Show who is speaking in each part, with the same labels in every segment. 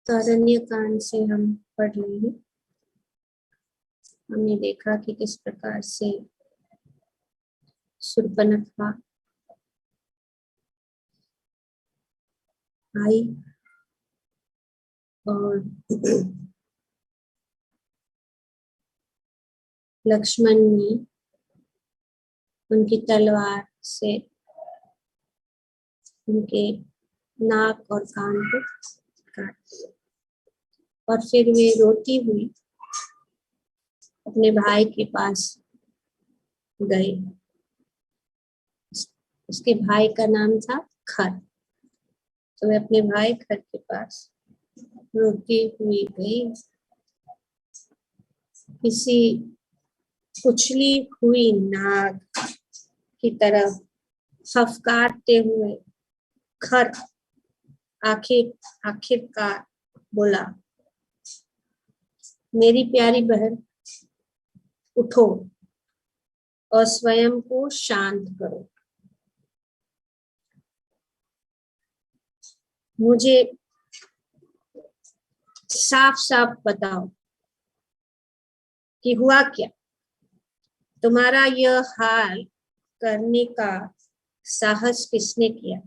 Speaker 1: तारण्य कांड से हम पढ़ रहे हैं। हमने देखा कि किस प्रकार से शूर्पणखा आई और लक्ष्मण ने उनकी तलवार से उनके नाक और कान को काट दिया और फिर वे रोती हुई अपने भाई के पास गए। उसके भाई का नाम था खर। तो वे अपने भाई खर के पास रोती हुई गई। किसी उछली हुई नाग की तरह फफकारते हुए खर आखिरकार बोला, मेरी प्यारी बहन, उठो और स्वयं को शांत करो। मुझे साफ साफ बताओ कि हुआ क्या। तुम्हारा यह हाल करने का साहस किसने किया?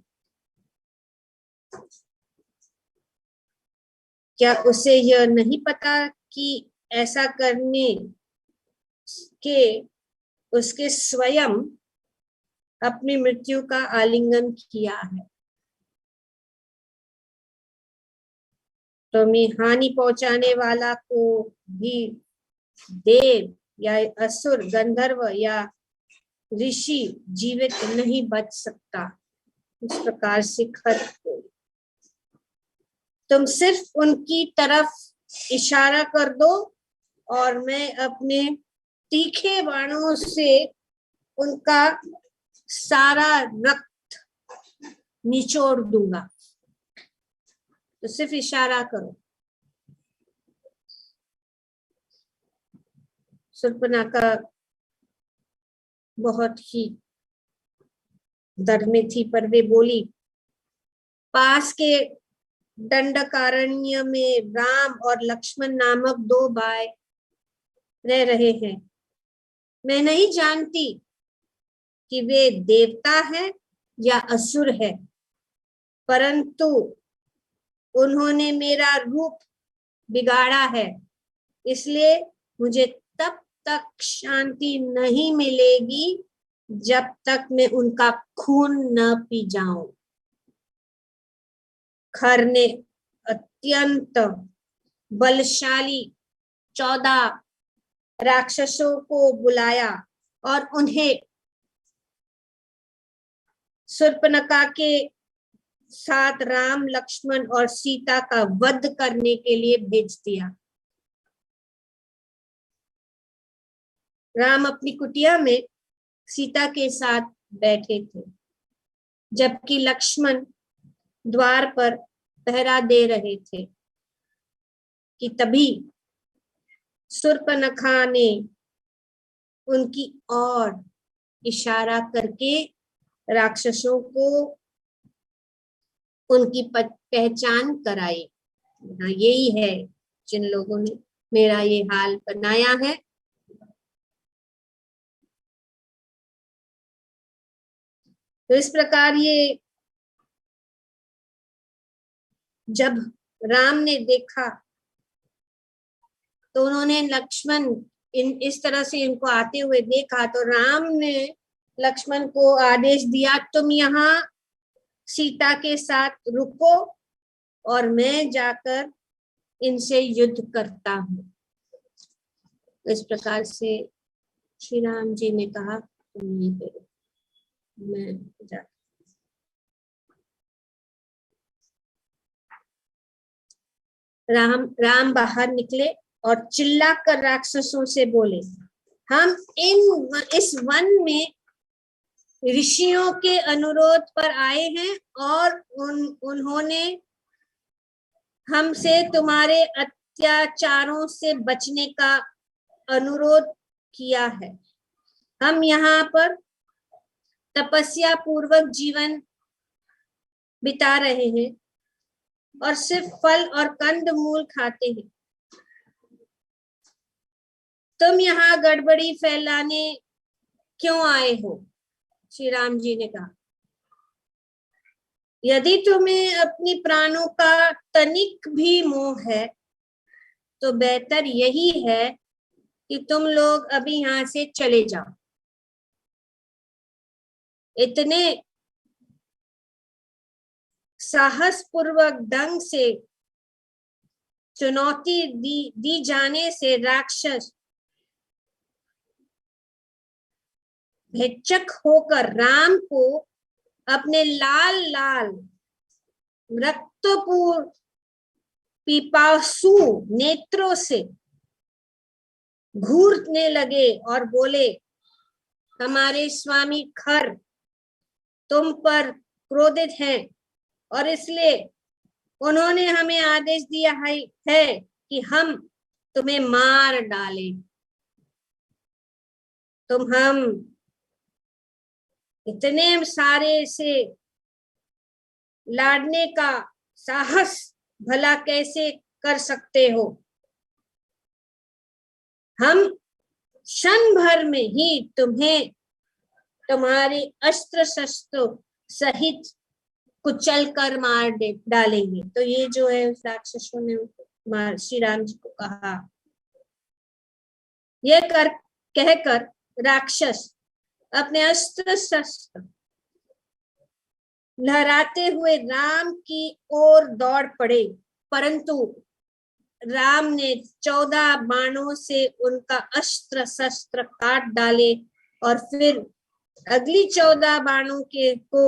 Speaker 1: क्या उसे यह नहीं पता कि ऐसा करने के उसके स्वयं अपनी मृत्यु का आलिंगन किया है? तुम्हें हानि पहुंचाने वाला को भी देव या असुर, गंधर्व या ऋषि जीवित नहीं बच सकता। इस प्रकार से खर को तुम सिर्फ उनकी तरफ इशारा कर दो और मैं अपने तीखे बाणों से उनका सारा रक्त निचोड़ दूंगा। तो सिर्फ इशारा करो। शूर्पणखा बहुत ही डर में थी, पर वे बोली, पास के दंडकारण्य में राम और लक्ष्मण नामक दो भाई रह रहे हैं। मैं नहीं जानती कि वे देवता है या असुर है, परंतु उन्होंने मेरा रूप बिगाड़ा है, इसलिए मुझे तब तक शांति नहीं मिलेगी जब तक मैं उनका खून न पी जाऊं। खर ने अत्यंत बलशाली 14 राक्षसों को बुलाया और उन्हें शूर्पणखा के साथ राम, लक्ष्मण और सीता का वध करने के लिए भेज दिया। राम अपनी कुटिया में सीता के साथ बैठे थे, जबकि लक्ष्मण द्वार पर पहरा दे रहे थे कि तभी शूर्पणखा ने उनकी ओर इशारा करके राक्षसों को उनकी पहचान कराई। हाँ, यही है जिन लोगों ने मेरा ये हाल बनाया है। तो इस प्रकार ये जब राम ने देखा तो उन्होंने लक्ष्मण इस तरह से इनको आते हुए देखा, तो राम ने लक्ष्मण को आदेश दिया, तुम यहाँ सीता के साथ रुको और मैं जाकर इनसे युद्ध करता हूँ। इस प्रकार से श्री राम जी ने कहा, तुम यहीं पे रुको, मैं जाता। राम बाहर निकले और चिल्लाकर राक्षसों से बोले, हम इस वन में ऋषियों के अनुरोध पर आए हैं और उन्होंने हमसे तुम्हारे अत्याचारों से बचने का अनुरोध किया है। हम यहाँ पर तपस्या पूर्वक जीवन बिता रहे हैं। और सिर्फ फल और कंद मूल खाते हैं। तुम यहाँ गड़बड़ी फैलाने क्यों आए हो? श्री राम जी ने कहा, यदि तुम्हें अपनी प्राणों का तनिक भी मोह है तो बेहतर यही है कि तुम लोग अभी यहाँ से चले जाओ। इतने साहस पूर्वक ढंग से चुनौती दी जाने से राक्षस भेचक होकर राम को अपने लाल लाल रक्तपूर पिपासु नेत्रों से घूरने लगे और बोले, हमारे स्वामी खर तुम पर क्रोधित हैं और इसलिए उन्होंने हमें आदेश दिया है कि हम तुम्हें मार डालें। तुम हम इतने सारे से लड़ने का साहस भला कैसे कर सकते हो? हम क्षण भर में ही तुम्हें तुम्हारे अस्त्र शस्त्र सहित कुचल कर मार डालेंगे। तो ये जो है राक्षसों ने श्री राम जी को कहा। ये कहकर राक्षस अपने अस्त्र शस्त्र लहराते हुए राम की ओर दौड़ पड़े, परंतु राम ने 14 बाणों से उनका अस्त्र शस्त्र काट डाले और फिर अगली 14 बाणों को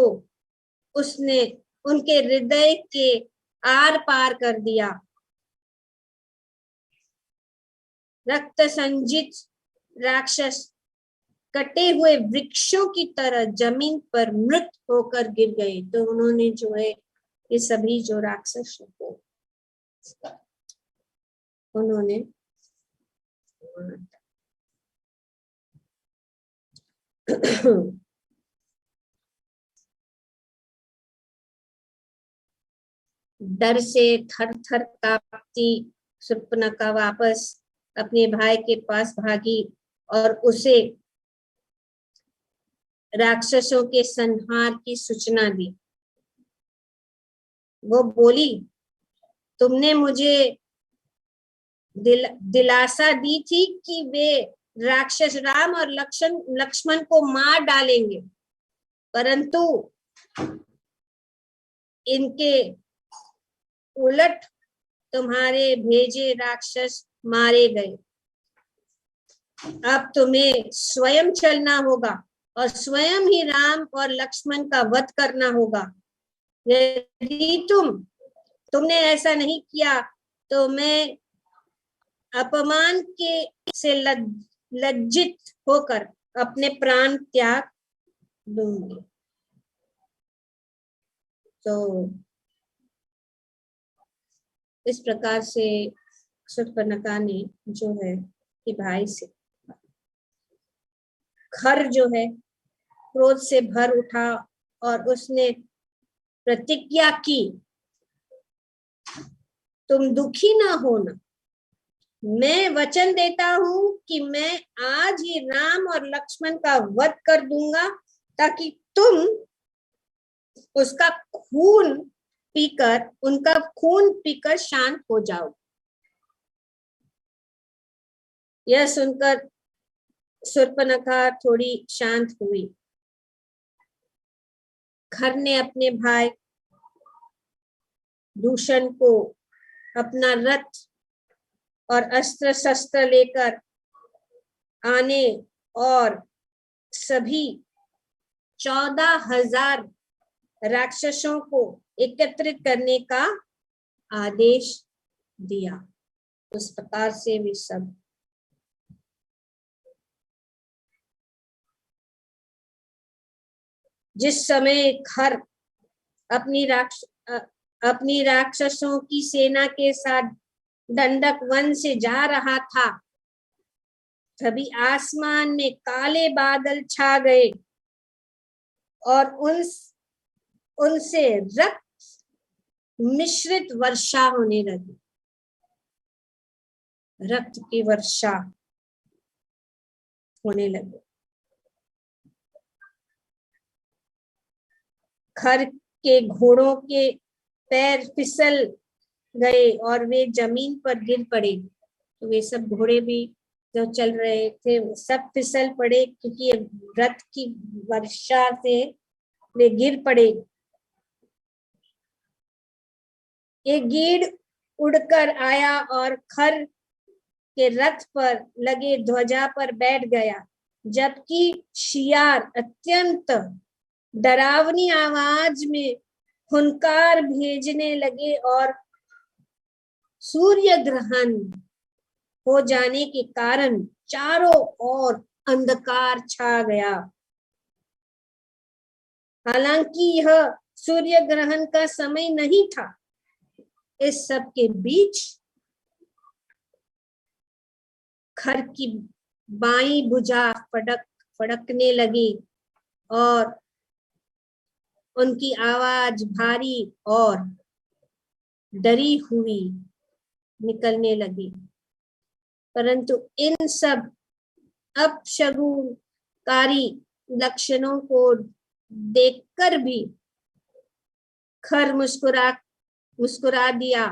Speaker 1: उसने उनके हृदय के आर पार कर दिया। रक्त संजित राक्षस कटे हुए वृक्षों की तरह जमीन पर मृत होकर गिर गए। तो उन्होंने जो है ये सभी जो राक्षसों को उन्होंने डर से थर थर कांपती शूर्पणखा वापस अपने भाई के पास भागी और उसे राक्षसों के संहार की सूचना दी। वो बोली, तुमने मुझे दिलासा दी थी कि वे राक्षस राम और लक्ष्मण को मार डालेंगे, परंतु इनके उलट तुम्हारे भेजे राक्षस मारे गए। अब तुम्हें स्वयं चलना होगा और स्वयं ही राम और लक्ष्मण का वध करना होगा। यदि तुमने ऐसा नहीं किया तो मैं अपमान से लज्जित होकर अपने प्राण त्याग दूंगी। तो इस प्रकार से शूर्पणखा ने जो है कि भाई से खर जो है क्रोध से भर उठा और उसने प्रतिज्ञा की, तुम दुखी ना होना, मैं वचन देता हूं कि मैं आज ही राम और लक्ष्मण का वध कर दूंगा ताकि तुम उनका खून पीकर शांत हो जाओ। यह सुनकर शूर्पणखा थोड़ी शांत हुई। खर ने अपने भाई दूषण को अपना रथ और अस्त्र शस्त्र लेकर आने और सभी 14,000 राक्षसों को एकत्रित करने का आदेश दिया। उस प्रकार से वे सब जिस समय खर अपनी राक्षसों की सेना के साथ दंडक वन से जा रहा था, तभी आसमान में काले बादल छा गए और उनसे रक्त मिश्रित वर्षा होने लगी, रक्त की वर्षा होने लगी। खर के घोड़ों के पैर फिसल गए और वे जमीन पर गिर पड़े। तो वे सब घोड़े भी जो चल रहे थे सब फिसल पड़े, क्योंकि रथ की वर्षा से वे गिर पड़े। एक गीड़ उड़कर आया और खर के रथ पर लगे ध्वजा पर बैठ गया, जबकि शियार अत्यंत डरावनी आवाज में हुंकार भेजने लगे और सूर्य ग्रहण हो जाने के कारण चारों ओर अंधकार छा गया। हालांकि यह सूर्य ग्रहण का समय नहीं था। इस सब के बीच खर की बाईं भुजा फड़कने लगी और उनकी आवाज भारी और डरी हुई निकलने लगी। परंतु इन सब अपशगुनकारी लक्षणों को देखकर भी खर मुस्कुरा दिया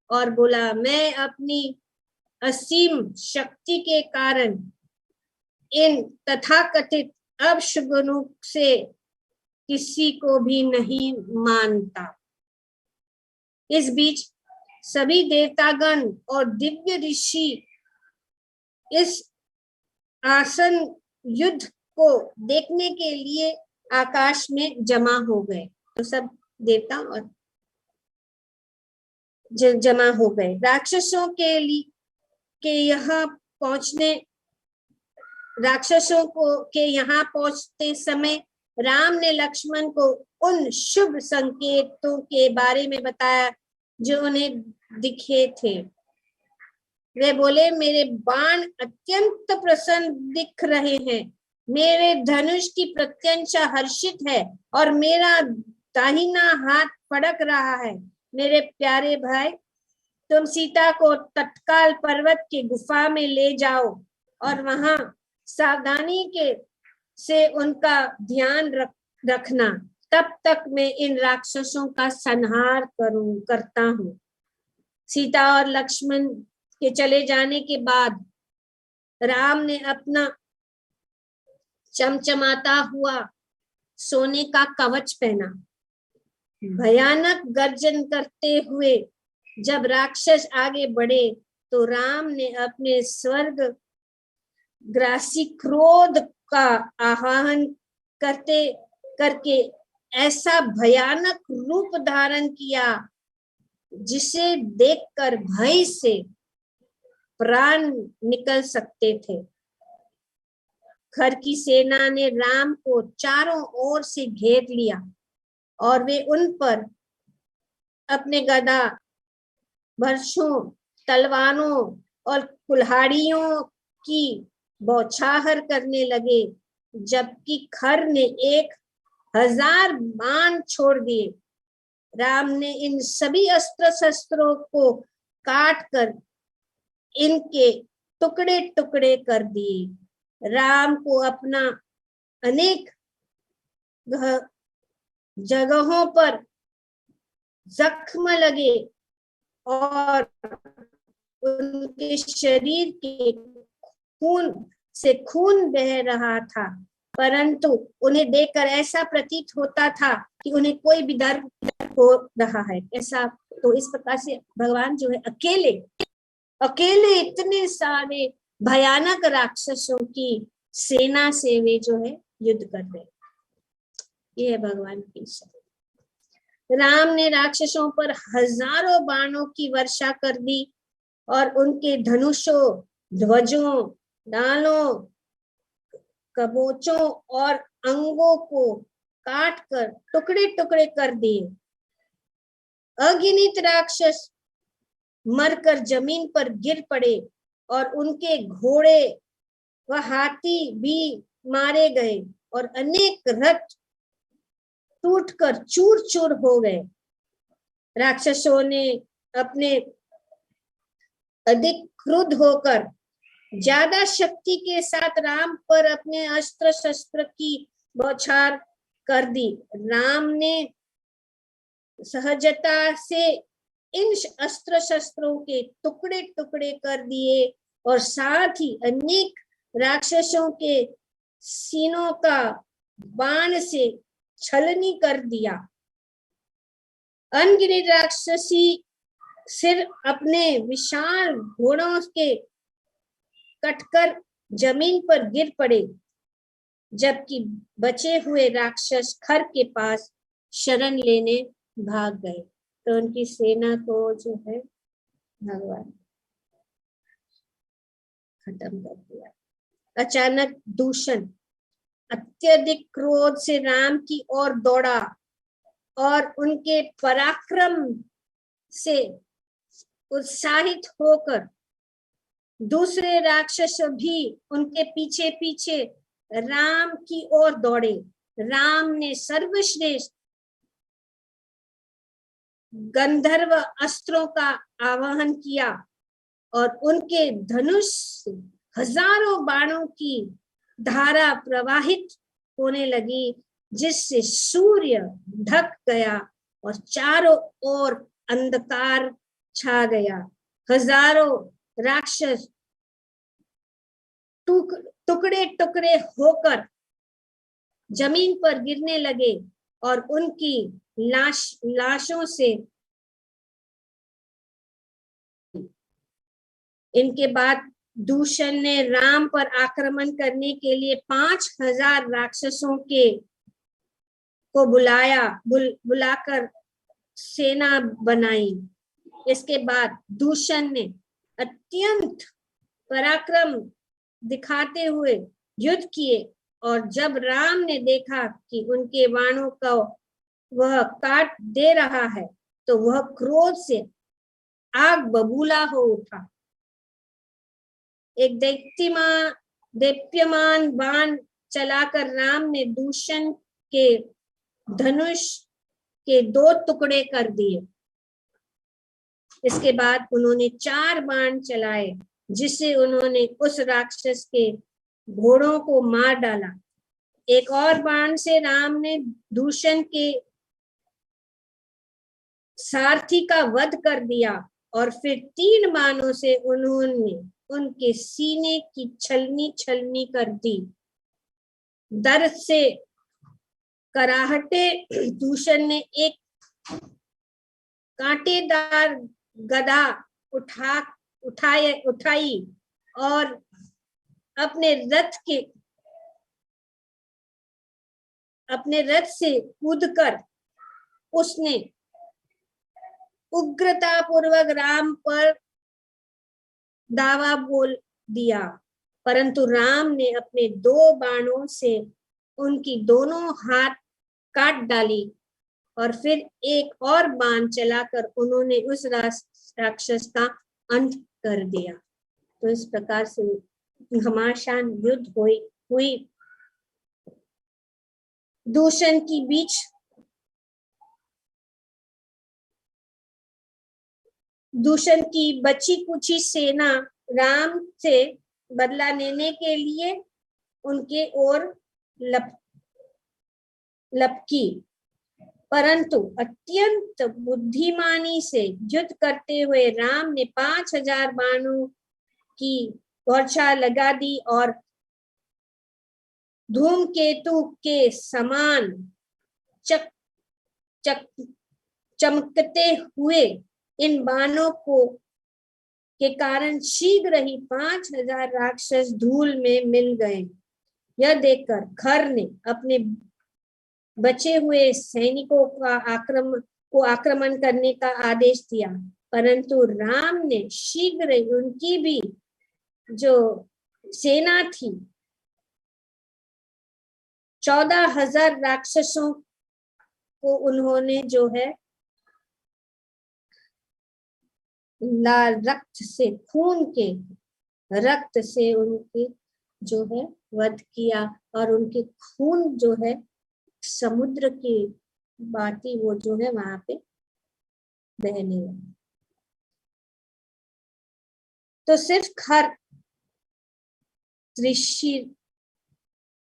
Speaker 1: और बोला, मैं अपनी असीम शक्ति के कारण इन तथाकथित अपशगुनों से किसी को भी नहीं मानता। इस बीच सभी देवतागण और दिव्य ऋषि इस आसन युद्ध को देखने के लिए आकाश में जमा हो गए। तो सब देवता और जमा हो गए। राक्षसों के यहाँ पहुंचते समय राम ने लक्ष्मण को उन शुभ संकेतों के बारे में बताया जो उन्हें दिखे थे। वे बोले, मेरे बाण अत्यंत प्रसन्न दिख रहे हैं, मेरे धनुष की प्रत्यंचा हर्षित है और मेरा दाहिना हाथ फड़क रहा है। मेरे प्यारे भाई, तुम सीता को तत्काल पर्वत की गुफा में ले जाओ और वहां सावधानी से उनका ध्यान रखना। तब तक मैं इन राक्षसों का संहार करता हूँ। सीता और लक्ष्मण के चले जाने के बाद राम ने अपना चमचमाता हुआ सोने का कवच पहना। भयानक गर्जन करते हुए जब राक्षस आगे बढ़े तो राम ने अपने स्वर्ग ग्रासी क्रोध का आह्वान करके ऐसा भयानक रूप धारण किया जिसे देखकर भय से प्राण निकल सकते थे। खर की सेना ने राम को चारों ओर से घेर लिया और वे उन पर अपने गदा, बर्छों, तलवारों और कुल्हाड़ियों की बौछार करने लगे, जबकि खर ने 1000 बाण छोड़ दिए। राम ने इन सभी अस्त्र शस्त्रों को काट कर इनके टुकड़े टुकड़े कर दिए। राम को अपना अनेक जगहों पर जख्म लगे और उनके शरीर के खून बह रहा था, परंतु उन्हें देखकर ऐसा प्रतीत होता था कि उन्हें कोई भी डर हो रहा है। ऐसा तो इस प्रकार से भगवान जो है अकेले इतने सारे भयानक राक्षसों की सेना से वे जो है युद्ध कर रहे। ये है भगवान की शक्ति। राम ने राक्षसों पर हजारों बाणों की वर्षा कर दी और उनके धनुषों, ध्वजों, डालों, कवचों और अंगों को काट कर टुकड़े टुकड़े कर दिए। अगिनत राक्षस मरकर जमीन पर गिर पड़े और उनके घोड़े व हाथी भी मारे गए और अनेक रथ टूटकर चूर चूर हो गए। राक्षसों ने अपने अधिक क्रुद्ध होकर ज्यादा शक्ति के साथ राम पर अपने अस्त्र शस्त्र की बौछार कर दी। राम ने सहजता से इन अस्त्र शस्त्रों के टुकड़े टुकड़े कर दिए और साथ ही अनेक राक्षसों के सीनों का बाण से छलनी कर दिया। अनगिनत राक्षसी सिर अपने विशाल घोड़ों के कटकर जमीन पर गिर पड़े, जबकि बचे हुए राक्षस खर के पास शरण लेने भाग गए। तो उनकी सेना को जो है भगवान खत्म कर दिया। अचानक दूषण अत्यधिक क्रोध से राम की ओर दौड़ा और उनके पराक्रम से उत्साहित होकर दूसरे राक्षस भी उनके पीछे पीछे राम की ओर दौड़े। राम ने सर्वश्रेष्ठ गंधर्व अस्त्रों का आवाहन किया और उनके धनुष से हजारों बाणों की धारा प्रवाहित होने लगी, जिससे सूर्य ढक गया और चारों ओर अंधकार छा गया। हजारों राक्षस टुकड़े टुकड़े होकर जमीन पर गिरने लगे और उनकी लाशों से इनके बाद दूषण ने राम पर आक्रमण करने के लिए 5000 राक्षसों को बुलाकर सेना बनाई। इसके बाद दूषण ने अत्यंत पराक्रम दिखाते हुए युद्ध किए और जब राम ने देखा कि उनके बाणों को वह काट दे रहा है तो वह क्रोध से आग बबूला हो उठा। एक दीप्यमान बाण चलाकर राम ने दूषण के धनुष के 2 टुकड़े कर दिए। इसके बाद उन्होंने 4 बाण चलाए, जिससे उन्होंने उस राक्षस के घोड़ों को मार डाला। एक और बाण से राम ने दूषण के सारथी का वध कर दिया और फिर 3 बाणों से उन्होंने उनके सीने की छलनी कर दी। दर्द से कराहटे दूषण ने एक कांटेदार गदा उठाई और अपने रथ से कूदकर उसने उग्रता पूर्वक राम पर दावा बोल दिया, परंतु राम ने अपने 2 बाणों से उनकी दोनों हाथ काट डाली और फिर एक और बाण चलाकर उन्होंने उस राक्षस का अंत कर दिया। तो इस प्रकार से घमासान युद्ध हुई। दूषण की बीच दूषण की बची कुची सेना राम से बदला लेने के लिए उनके ओर लपकी, परंतु अत्यंत बुद्धिमानी से युद्ध करते हुए राम ने 5000 बाणों की बौछार लगा दी और धूमकेतु के समान चमकते हुए इन बाणों के कारण शीघ्र ही 5000 राक्षस धूल में मिल गए। यह देखकर खर ने अपने बचे हुए सैनिकों को आक्रमण करने का आदेश दिया, परंतु राम ने शीघ्र ही उनकी भी जो सेना थी 14,000 राक्षसों को उन्होंने जो है लाल खून के रक्त से उनके जो है वध किया और उनके खून जो है समुद्र की बाती वो जो है वहां पे बहने लगी। तो सिर्फ खर, त्रिशीर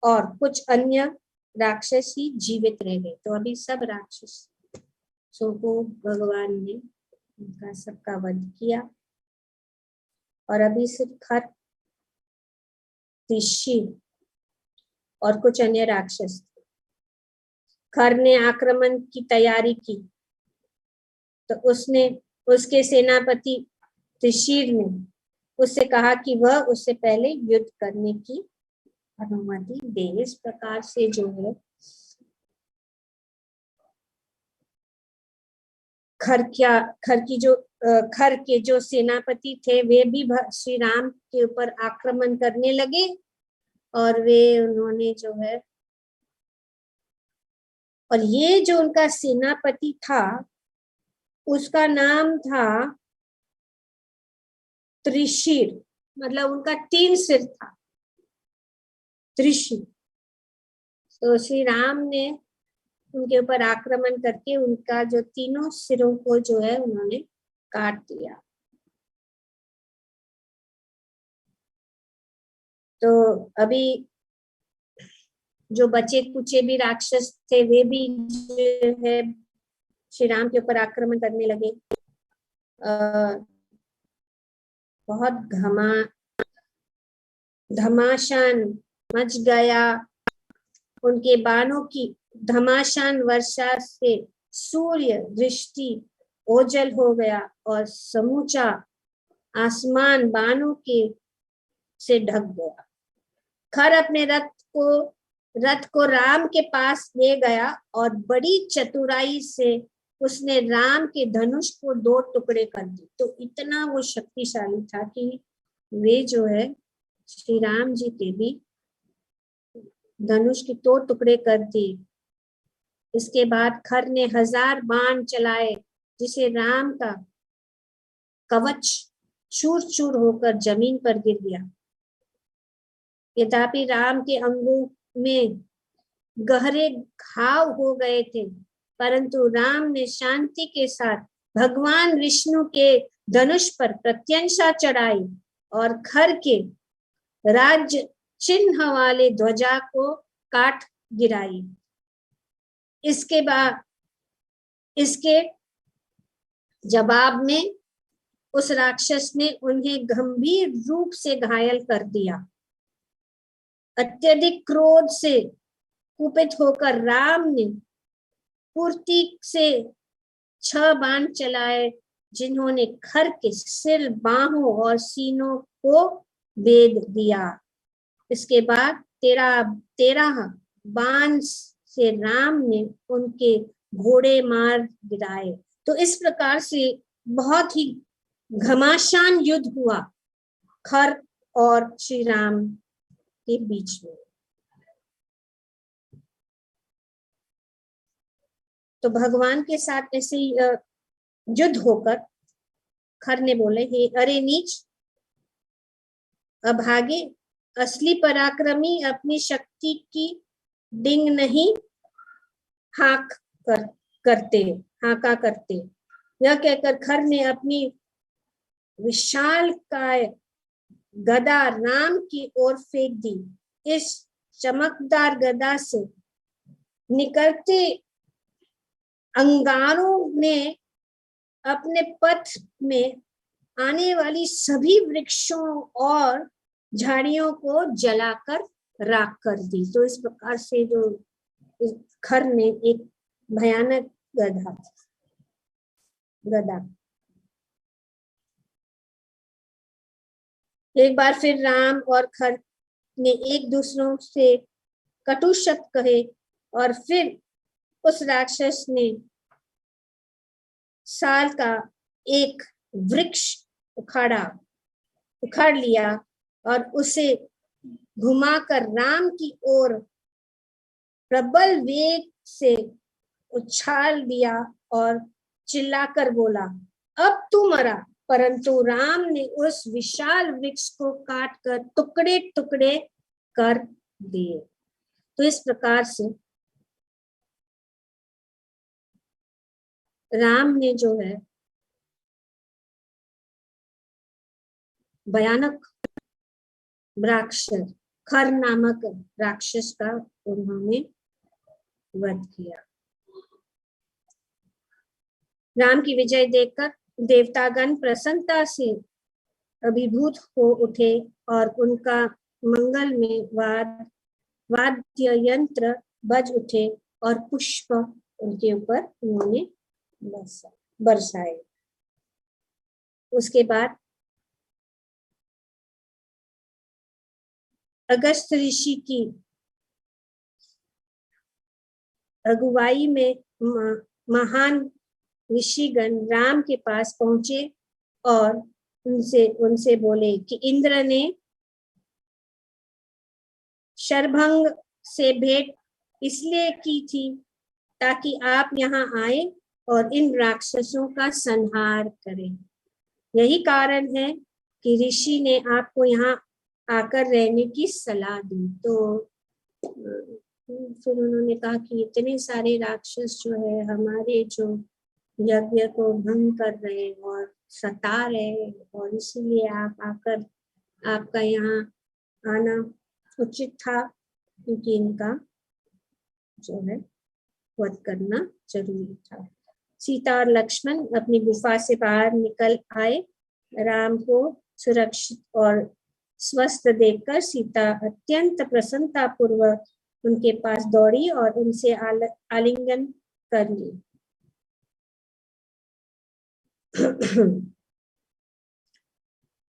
Speaker 1: और कुछ अन्य राक्षस ही जीवित रह गए। तो अभी सब राक्षसों को भगवान ने उनका सबका वध किया और अभी सिर्फ खर, त्रिशीर और कुछ अन्य राक्षस। खर ने आक्रमण की तैयारी की तो उसके सेनापति त्रिशीर ने उससे कहा कि वह उससे पहले युद्ध करने की अनुमति दे। इस प्रकार से जो है खर के जो सेनापति थे वे भी श्री राम के ऊपर आक्रमण करने लगे और उन्होंने जो है, और ये जो उनका सेनापति था उसका नाम था त्रिशीर, मतलब उनका 3 सिर था, त्रिशीर। तो श्री राम ने उनके ऊपर आक्रमण करके उनका जो 3 सिरों को जो है उन्होंने काट दिया। तो अभी जो बचे कुचे भी राक्षस थे वे भी जो है श्री राम के ऊपर आक्रमण करने लगे। बहुत घमासान मच गया। उनके बाणों की घमासान वर्षा से सूर्य दृष्टि ओझल हो गया और समूचा आसमान बाणों के से ढक गया। खर अपने रथ को राम के पास ले गया और बड़ी चतुराई से उसने राम के धनुष को 2 टुकड़े कर दिए। तो इतना वो शक्तिशाली था कि वे जो है श्री राम जी के भी धनुष के 2 टुकड़े कर दिए। इसके बाद खर ने 1000 बाण चलाए जिसे राम का कवच चूर चूर होकर जमीन पर गिर गया। यद्यपि राम के अंगों में गहरे घाव हो गए थे, परंतु राम ने शांति के साथ भगवान विष्णु के धनुष पर प्रत्यंशा चढ़ाई और खर के राज्य चिन्ह वाले ध्वजा को काट गिराई। इसके जवाब में उस राक्षस ने उन्हें गंभीर रूप से घायल कर दिया। अत्यधिक क्रोध से कुपित होकर राम ने पूर्ति से 6 बाण चलाए जिन्होंने खर के सिर, बाहों और सीनों को भेद दिया। इसके बाद 13 बाण से राम ने उनके घोड़े मार गिराए। तो इस प्रकार से बहुत ही घमासान युद्ध हुआ खर और श्री राम के बीच में। तो भगवान के साथ ऐसे युद्ध होकर खर ने बोले, हे अरे नीच अभागे, असली पराक्रमी अपनी शक्ति की डिंग नहीं हाका करते। यह कहकर खर ने अपनी विशाल काय गदा राम की ओर फेंक दी। इस चमकदार गदा से निकलते अंगारों ने अपने पथ में आने वाली सभी वृक्षों और झाड़ियों को जलाकर राख कर दी। तो इस प्रकार से जो खर ने एक भयानक गदा एक बार फिर राम और खर ने एक दूसरों से कटु शब्द कहे और फिर उस राक्षस ने साल का एक वृक्ष उखाड़ लिया और उसे घुमाकर राम की ओर प्रबल वेग से उछाल दिया और चिल्लाकर बोला, अब तू मरा। परंतु राम ने उस विशाल वृक्ष को काटकर टुकड़े टुकड़े कर दिए। तो इस प्रकार से राम ने जो है भयानक राक्षस खर नामक राक्षस का उन्होंने वध किया। राम की विजय देखकर देवतागण प्रसन्नता से अभिभूत हो उठे और उनका मंगल में वाद्य यंत्र बज उठे और पुष्प उनके ऊपर उन्होंने बरसाए। उसके बाद अगस्त ऋषि की अगुवाई में महान ऋषिगण राम के पास पहुंचे और उनसे बोले कि इंद्र ने शरभंग से भेंट इसलिए की थी ताकि आप यहाँ आए और इन राक्षसों का संहार करें। यही कारण है कि ऋषि ने आपको यहाँ आकर रहने की सलाह दी। तो फिर उन्होंने कहा कि इतने सारे राक्षस जो है हमारे जो यज्ञ को भंग कर रहे और सता रहे, और इसीलिए आप आकर आपका यहाँ आना उचित था, क्योंकि इनका जो है वध करना जरूरी था। सीता और लक्ष्मण अपनी गुफा से बाहर निकल आए। राम को सुरक्षित और स्वस्थ देखकर सीता अत्यंत प्रसन्नता पूर्वक उनके पास दौड़ी और उनसे आलिंगन कर ली।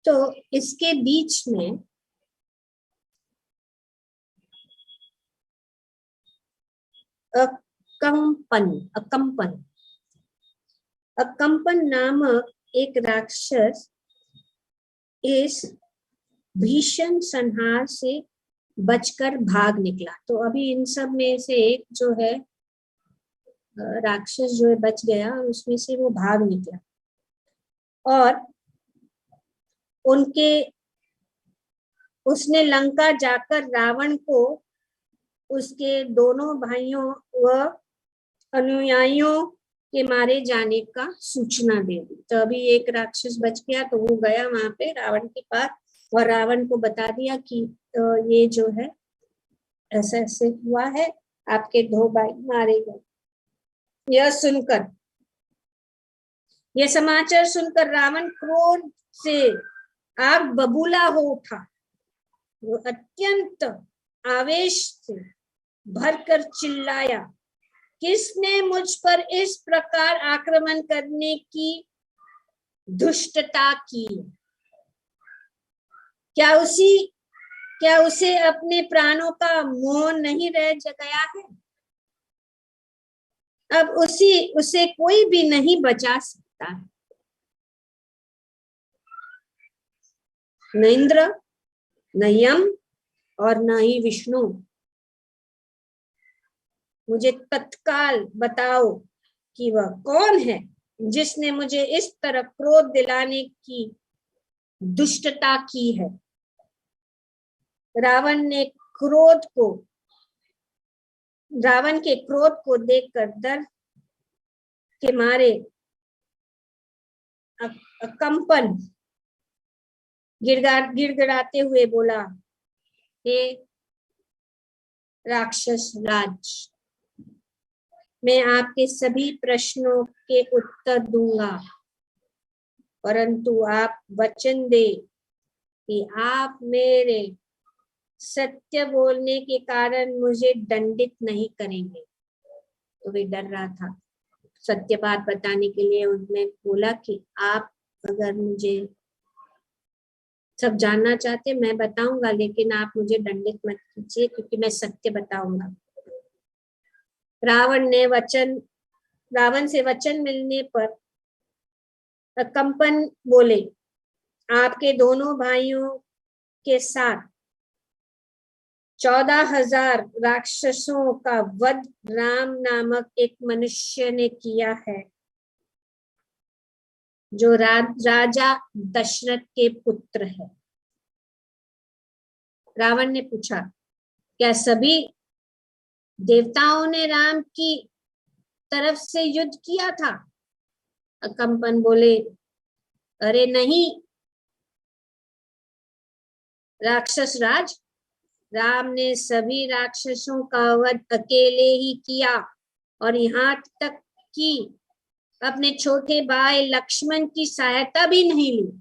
Speaker 1: तो इसके बीच में अकंपन नामक एक राक्षस इस भीषण संहार से बचकर भाग निकला। तो अभी इन सब में से एक जो है राक्षस जो है बच गया, उसमें से वो भाग निकला और उसने लंका जाकर रावण को उसके दोनों भाइयों व अनुयायियों के मारे जाने का सूचना दे दी। तो अभी एक राक्षस बच गया, तो वो गया वहां पे रावण के पास और रावण को बता दिया कि ये जो है ऐसा ऐसे हुआ है, आपके 2 भाई मारे गए। यह समाचार सुनकर रावण क्रोध से आग बबूला हो उठा। वो अत्यंत आवेश से भरकर चिल्लाया, किसने मुझ पर इस प्रकार आक्रमण करने की दुष्टता की? क्या उसे अपने प्राणों का मोह नहीं रह गया है? अब उसे कोई भी नहीं बचा सकता है। न इंद्र, न यम और न ही विष्णु। मुझे तत्काल बताओ कि वह कौन है जिसने मुझे इस तरह क्रोध दिलाने की दुष्टता की है। रावण के क्रोध को देखकर डर के मारे कंपन गिड़गिड़ाते हुए बोला, हे राक्षस राज, मैं आपके सभी प्रश्नों के उत्तर दूंगा, परंतु आप वचन दे कि आप मेरे सत्य बोलने के कारण मुझे दंडित नहीं करेंगे। तो वे डर रहा था। सत्य बात बताने के लिए उसने बोला कि आप अगर मुझे सब जानना चाहते मैं बताऊंगा, लेकिन आप मुझे दंडित मत कीजिए क्योंकि मैं सत्य बताऊंगा। रावण से वचन मिलने पर कंपन बोले, आपके दोनों भाइयों के साथ 14,000 राक्षसों का वध राम नामक एक मनुष्य ने किया है, जो राजा दशरथ के पुत्र है। रावण ने पूछा, क्या सभी देवताओं ने राम की तरफ से युद्ध किया था? कंपन बोले, अरे नहीं, राक्षस राज, राम ने सभी राक्षसों का वध अकेले ही किया और यहाँ तक कि अपने छोटे भाई लक्ष्मण की सहायता भी नहीं ली।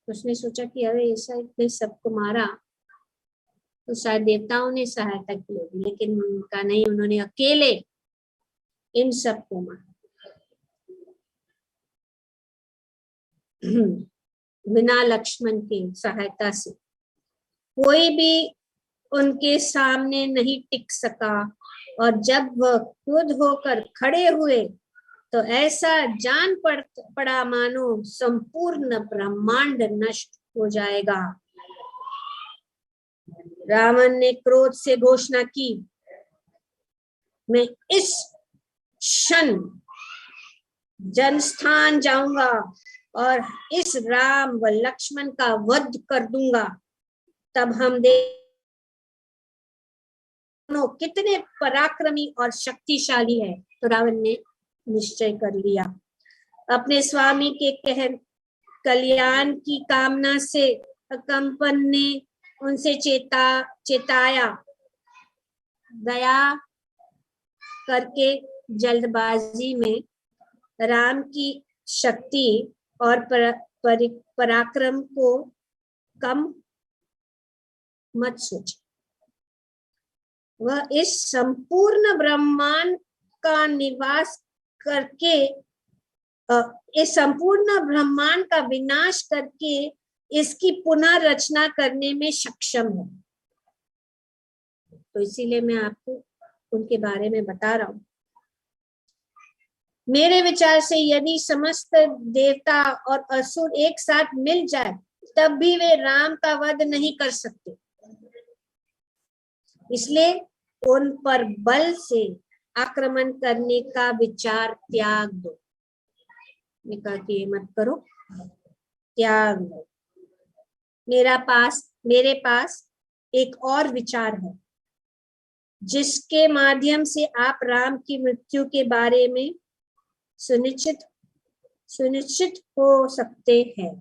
Speaker 1: उसने सोचा कि अरे ऐसा इतने सबको मारा तो शायद देवताओं ने सहायता की होगी, लेकिन उनका नहीं, उन्होंने अकेले इन सबको मारा बिना लक्ष्मण की सहायता से। कोई भी उनके सामने नहीं टिक सका और जब वह खुद होकर खड़े हुए तो ऐसा जान पड़ा मानो संपूर्ण ब्रह्मांड नष्ट हो जाएगा। रावण ने क्रोध से घोषणा की, मैं इस क्षण जनस्थान जाऊंगा और इस राम व लक्ष्मण का वध कर दूंगा, तब हम दोनों कितने पराक्रमी और शक्तिशाली है। तो रावण ने निश्चय कर लिया। अपने स्वामी के कल्याण की कामना से कंपन ने उनसे चेताया, दया करके जल्दबाजी में राम की शक्ति और पराक्रम को कम मत सोच। वह इस संपूर्ण ब्रह्मांड का निवास करके इस संपूर्ण ब्रह्मांड का विनाश करके इसकी पुनः रचना करने में सक्षम है। तो इसीलिए मैं आपको उनके बारे में बता रहा हूं। मेरे विचार से यदि समस्त देवता और असुर एक साथ मिल जाए तब भी वे राम का वध नहीं कर सकते, इसलिए उन पर बल से आक्रमण करने का विचार त्याग दो। मैं कहा कि मत करो, त्याग दो। मेरे पास एक और विचार है जिसके माध्यम से आप राम की मृत्यु के बारे में सुनिश्चित हो सकते हैं।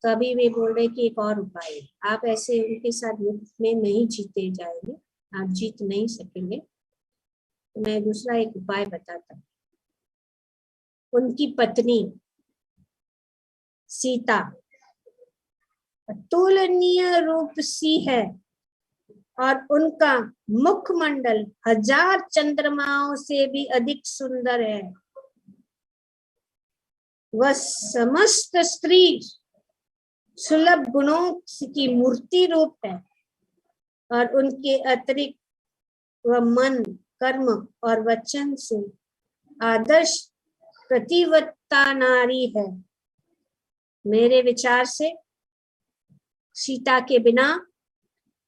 Speaker 1: तो अभी वे बोल रहे कि एक और उपाय है, आप ऐसे उनके साथ युद्ध में नहीं जीते जाएंगे, आप जीत नहीं सकेंगे। तो मैं दूसरा एक उपाय बताता हूँ। उनकी पत्नी सीता अतुलनीय रूप सी है और उनका मुखमंडल 1000 चंद्रमाओं से भी अधिक सुंदर है। वह समस्त स्त्री सुलभ गुणों की मूर्ति रूप है और उनके अतिरिक्त वह मन, कर्म और वचन से आदर्श प्रतिवत्ता नारी है। मेरे विचार से सीता के बिना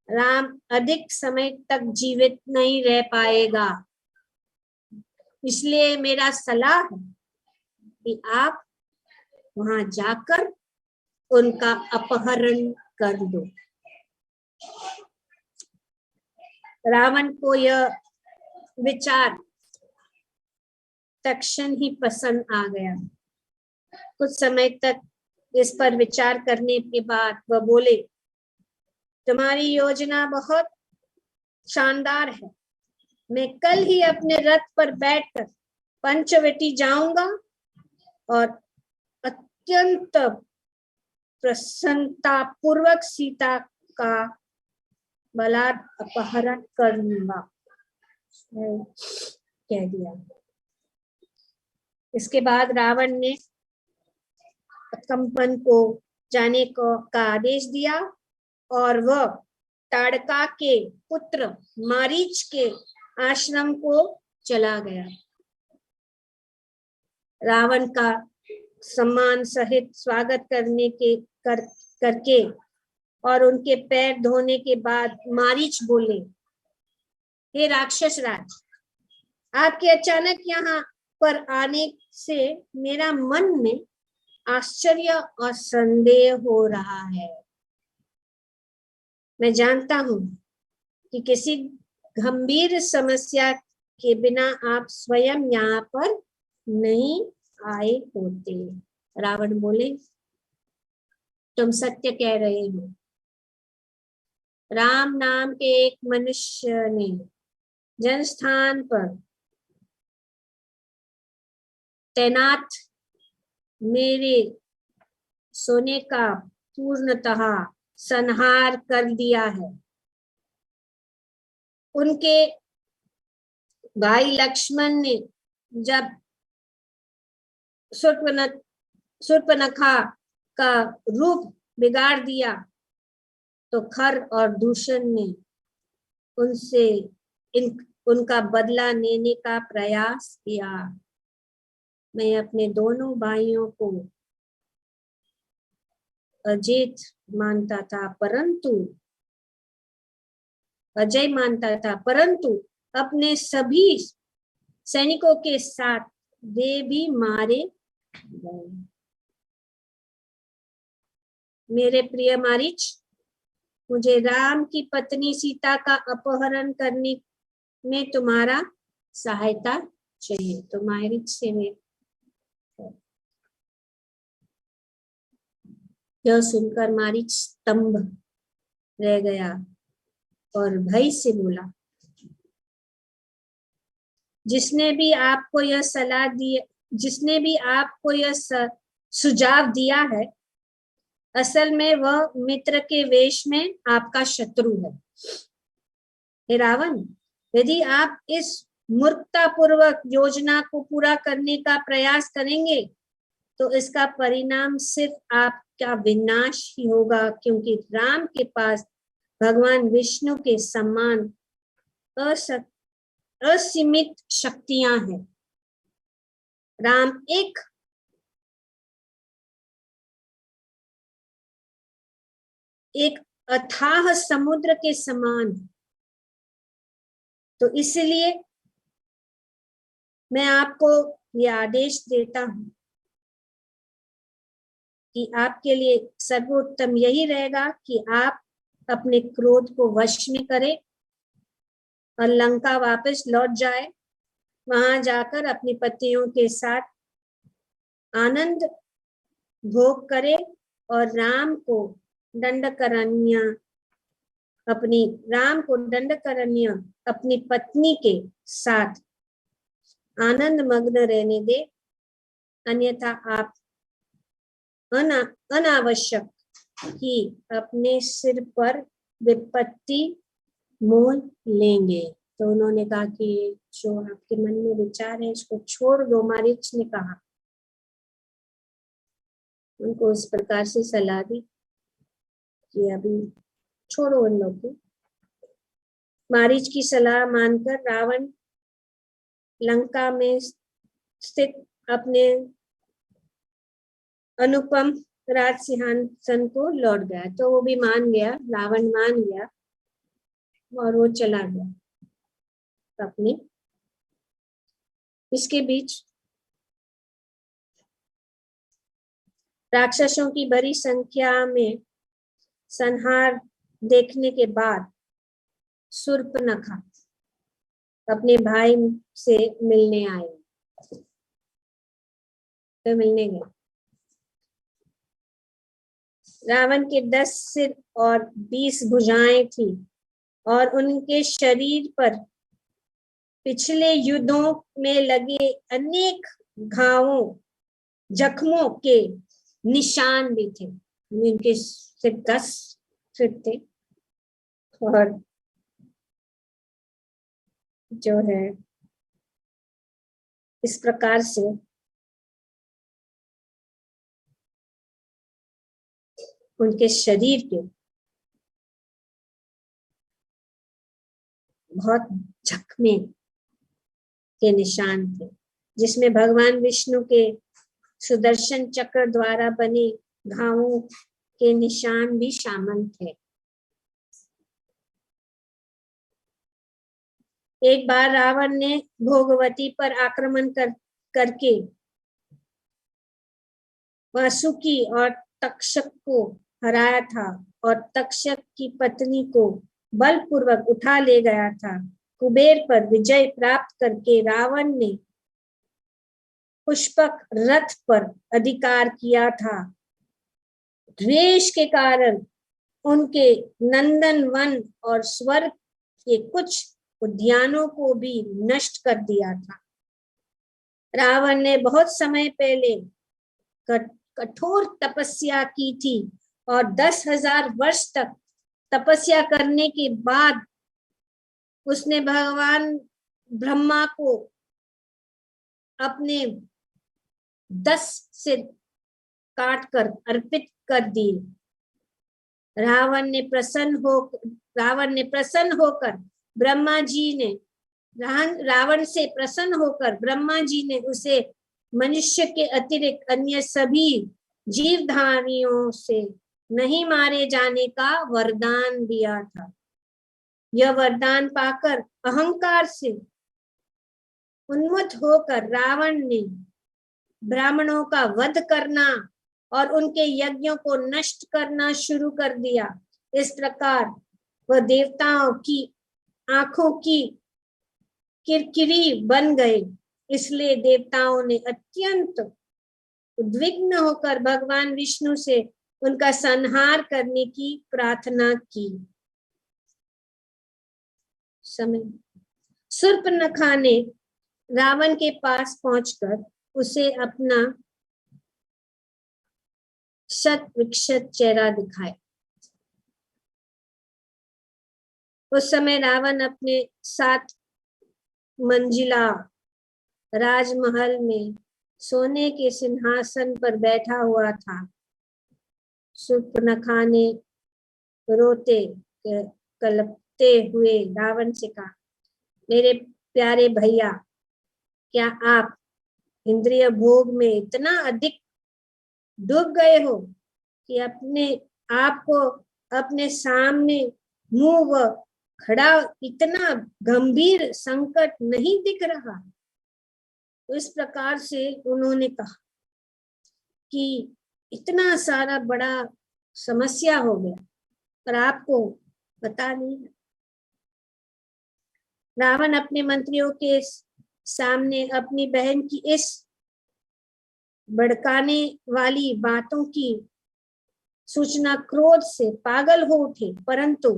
Speaker 1: राम अधिक समय तक जीवित नहीं रह पाएगा, इसलिए मेरा सलाह है कि आप वहां जाकर उनका अपहरण कर दो। रावण को यह विचार तत्क्षण ही पसंद आ गया। कुछ समय तक इस पर विचार करने के बाद वह बोले, तुम्हारी योजना बहुत शानदार है। मैं कल ही अपने रथ पर बैठकर पंचवटी जाऊंगा और अत्यंत प्रसन्नता पूर्वक सीता का बलात् अपहरण करूंगा, कह दिया। इसके बाद रावण ने कंपन को जाने का आदेश दिया और वह ताड़का के पुत्र मारीच के आश्रम को चला गया। रावण का सम्मान सहित स्वागत करके और उनके पैर धोने के बाद मारीच बोले, हे राक्षस राज, आपके अचानक यहाँ पर आने से मेरा मन में आश्चर्य और संदेह हो रहा है। मैं जानता हूं कि किसी गंभीर समस्या के बिना आप स्वयं यहाँ पर नहीं आए होते। रावण बोले, तुम सत्य कह रहे हो। राम नाम के एक मनुष्य ने जनस्थान पर तैनात मेरे सोने का पूर्णतः संहार कर दिया है। उनके भाई लक्ष्मण ने जब शूर्पणखा का रूप बिगाड़ दिया तो खर और दूषण ने उनसे उनका बदला लेने का प्रयास किया। मैं अपने दोनों भाइयों को अजय मानता था, परंतु अपने सभी सैनिकों के साथ वे भी मारे गए। मेरे प्रिय मारीच, मुझे राम की पत्नी सीता का अपहरण करने में तुम्हारा सहायता चाहिए। तो मारीच से यह सुनकर मारीच स्तंभ रह गया और भय से बोला, जिसने भी आपको यह सुझाव दिया है, असल में वह मित्र के वेश में आपका शत्रु है। हे रावण, यदि आप इस मूर्खतापूर्वक योजना को पूरा करने का प्रयास करेंगे तो इसका परिणाम सिर्फ आपका विनाश ही होगा, क्योंकि राम के पास भगवान विष्णु के समान असीमित शक्तियां हैं। राम एक अथाह समुद्र के समान है। तो इसलिए मैं आपको यह आदेश देता हूं कि आपके लिए सर्वोत्तम यही रहेगा कि आप अपने क्रोध को वश में करें और लंका वापस लौट जाए, वहां जाकर अपनी पत्नियों के साथ आनंद भोग करे और राम को दंडकारण्य अपनी पत्नी के साथ आनंद मग्न रहने दे, अन्यथा आप अनावश्यक ही अपने सिर पर विपत्ति मोल लेंगे। तो उन्होंने कहा कि जो आपके मन में विचार है इसको छोड़ दो। मारीच ने कहा, उनको उस प्रकार से सलाह दी कि अभी छोड़ो उन लोग को। मारीच की सलाह मानकर रावण लंका में स्थित अपने अनुपम राज सिंहासन को लौट गया। तो वो भी मान गया, रावण मान गया और वो चला गया अपने। इसके बीच राक्षसों की बड़ी संख्या में संहार देखने के बाद शूर्पणखा अपने भाई से मिलने आए। तो मिलने गए। रावण के 10 सिर और 20 भुजाएं थी और उनके शरीर पर पिछले युद्धों में लगे अनेक जख्मों के निशान भी थे। उनके सिर 10 सिर थे और जो है इस प्रकार से उनके शरीर के बहुत जख्मे के निशान थे, जिसमें भगवान विष्णु के सुदर्शन चक्र द्वारा बने घावों के निशान भी शामिल थे। एक बार रावण ने भोगवती पर आक्रमण करके वासुकी और तक्षक को हराया था और तक्षक की पत्नी को बलपूर्वक उठा ले गया था। कुबेर पर विजय प्राप्त करके रावण ने पुष्पक रथ पर अधिकार किया था द्वेष के कारण उनके नंदन वन और स्वर्ग के कुछ उद्यानों को भी नष्ट कर दिया था। रावण ने बहुत समय पहले कठोर तपस्या की थी और 10,000 वर्ष तक तपस्या करने के बाद उसने भगवान ब्रह्मा को अपने 10 सिर काट कर अर्पित कर दिए। रावण ने प्रसन्न होकर रावण से प्रसन्न होकर ब्रह्मा जी ने उसे मनुष्य के अतिरिक्त अन्य सभी जीवधारियों से नहीं मारे जाने का वरदान दिया था। यह वरदान पाकर अहंकार से उन्मत्त होकर रावण ने ब्राह्मणों का वध करना और उनके यज्ञों को नष्ट करना शुरू कर दिया। इस प्रकार वह देवताओं की आंखों की किरकिरी बन गए। इसलिए देवताओं ने अत्यंत उद्विग्न होकर भगवान विष्णु से उनका संहार करने की प्रार्थना की। शूर्पणखा ने रावण के पास पहुंचकर उसे अपना शत विकसित चेहरा दिखाया। उस समय रावण अपने 7 मंजिला राजमहल में सोने के सिंहासन पर बैठा हुआ था। शूर्पणखा ने रोते कलपते हुए रावण से कहा, मेरे प्यारे भैया, क्या आप इंद्रिय भोग में इतना अधिक डूब गए हो कि अपने आप को अपने सामने मुंह व खड़ा इतना गंभीर संकट नहीं दिख रहा? इस प्रकार से उन्होंने कहा कि इतना सारा बड़ा समस्या हो गया पर आपको पता नहीं। रावण अपने मंत्रियों के सामने अपनी बहन की इस भड़काने वाली बातों की सूचना क्रोध से पागल हो उठे, परंतु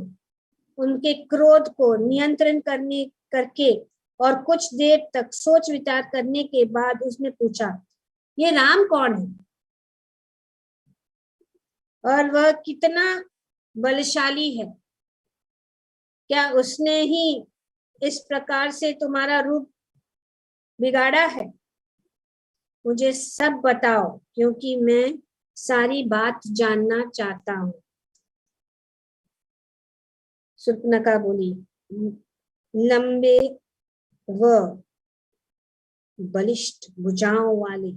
Speaker 1: उनके क्रोध को नियंत्रण करके और कुछ देर तक सोच विचार करने के बाद उसने पूछा, ये राम कौन है और वह कितना बलशाली है? क्या उसने ही इस प्रकार से तुम्हारा रूप बिगाड़ा है? मुझे सब बताओ, क्योंकि मैं सारी बात जानना चाहता हूँ। शूर्पणखा बोली, लंबे व बलिष्ठ भुजाओं वाले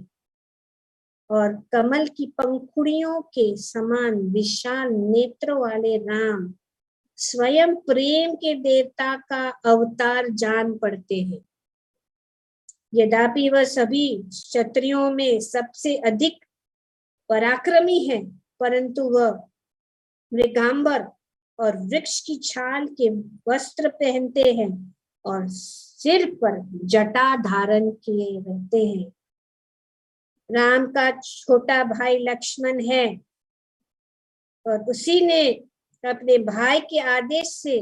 Speaker 1: और कमल की पंखुड़ियों के समान विशाल नेत्रों वाले राम स्वयं प्रेम के देवता का अवतार जान पड़ते हैं। यद्यपि वह सभी क्षत्रियों में सबसे अधिक पराक्रमी है, परंतु वह मृगांबर और वृक्ष की छाल के वस्त्र पहनते हैं और सिर पर जटा धारण किए रहते हैं। राम का छोटा भाई लक्ष्मण है और उसी ने अपने भाई के आदेश से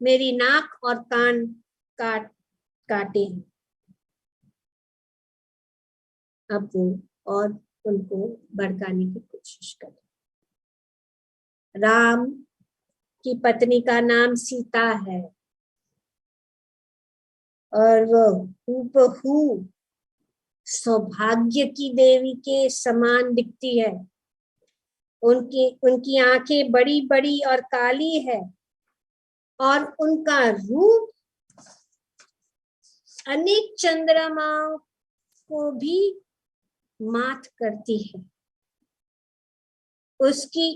Speaker 1: मेरी नाक और कान काटे हैं। अब वो और उनको भड़काने की कोशिश करे। राम की पत्नी का नाम सीता है और वह हूबहू सौभाग्य की देवी के समान दिखती है। उनकी आंखें बड़ी बड़ी और काली है और उनका रूप अनेक चंद्रमाओं को भी मात करती है। उसकी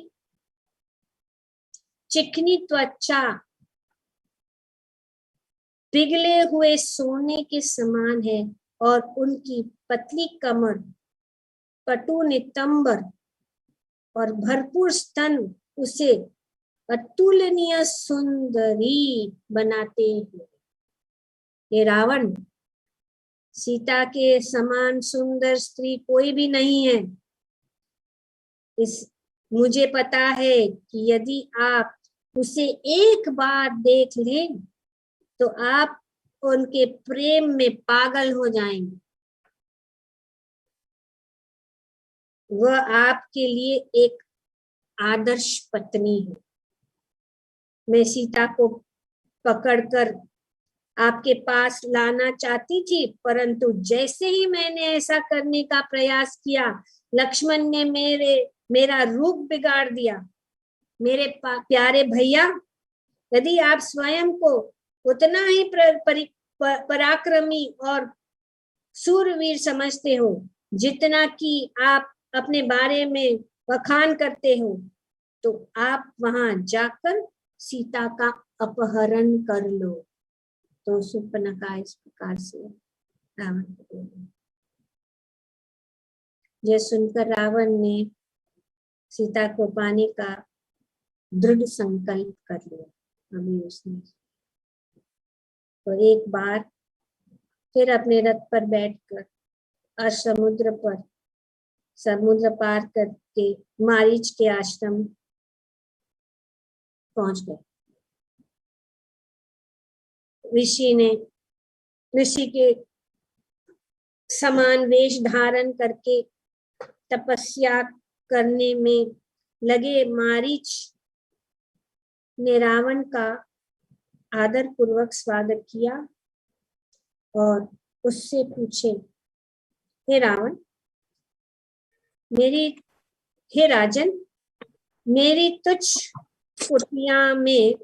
Speaker 1: चिकनी त्वचा पिघले हुए सोने के समान है और उनकी पतली कमर, कटु नितंबर और भरपूर स्तन उसे अतुलनीय सुंदरी बनाते हैं। ये रावण, सीता के समान सुंदर स्त्री कोई भी नहीं है। मुझे पता है कि यदि आप उसे एक बार देख लें तो आप उनके प्रेम में पागल हो जाएंगे। वह आपके लिए एक आदर्श पत्नी है। मैं सीता को पकड़कर आपके पास लाना चाहती थी, परंतु जैसे ही मैंने ऐसा करने का प्रयास किया, लक्ष्मण ने मेरा रूप बिगाड़ दिया। मेरे प्यारे भैया, यदि आप स्वयं को उतना ही पराक्रमी और सूरवीर समझते हो जितना कि आप अपने बारे में बखान करते हो, तो आप वहां जाकर सीता का अपहरण कर लो। तो शूर्पणखा इस प्रकार से रावण को बोली। यह सुनकर रावण ने सीता को पाने का दृढ़ संकल्प कर लिया। अभी उसने तो एक बार फिर अपने रथ पर बैठकर और समुद्र पार करके मारीच के आश्रम पहुंच गए। ऋषि के समान वेश धारण करके तपस्या करने में लगे मारीच ने रावण का आदर पूर्वक स्वागत किया और उससे पूछे, हे रावण, हे राजन, मेरी तुच्छ कुटिया में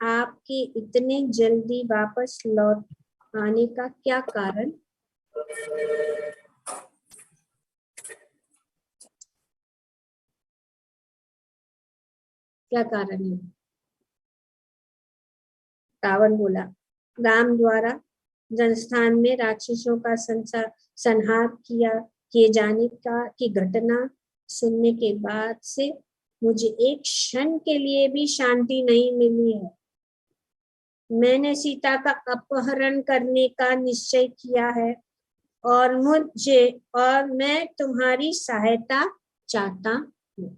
Speaker 1: आपके इतने जल्दी वापस लौट आने का क्या कारण? क्या कारण है? रावण बोला, राम द्वारा जनस्थान में राक्षसों का संहार किए जाने की घटना सुनने के बाद से मुझे एक क्षण के लिए भी शांति नहीं मिली है। मैंने सीता का अपहरण करने का निश्चय किया है और मैं तुम्हारी सहायता चाहता हूँ।